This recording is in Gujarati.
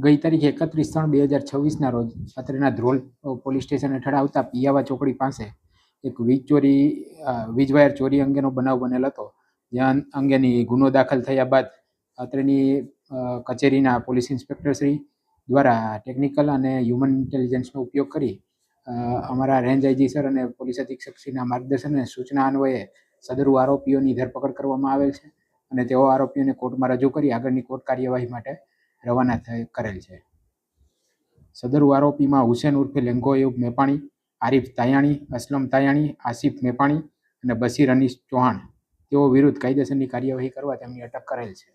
ગઈ તારીખ 31/3/2026ના રોજ અત્રેના ધ્રોલ પોલીસ સ્ટેશન હેઠળ આવતા પિયાવા ચોકડી પાસે એક વીજ વાયર ચોરી અંગેનો બનાવ બનેલ હતો. જ્યાં અંગેની ગુનો દાખલ થયા બાદ અત્રેની કચેરીના પોલીસ ઇન્સ્પેક્ટર શ્રી દ્વારા ટેકનિકલ અને હ્યુમન ઇન્ટેલિજન્સનો ઉપયોગ કરી અમારા રેન્જ આઈજી સર અને પોલીસ અધિક્ષક શ્રીના માર્ગદર્શન અને સૂચના અન્વયે સદરુ આરોપીઓની ધરપકડ કરવામાં આવેલ છે અને તેઓ આરોપીઓને કોર્ટમાં રજૂ કરી આગળની કોર્ટ કાર્યવાહી માટે રવાના કરેલ છે. સદરુ આરોપીમાં હુસેન ઉર્ફે લેંગો અયુબ મેપાણી, આરિફ તાયાણી, અસલમ તાયાણી, આસિફ મેપાણી અને બશીર અનીસ ચૌહાણ તેઓ વિરુદ્ધ કાયદેસરની કાર્યવાહી કરવા તેમની અટક કરેલ છે.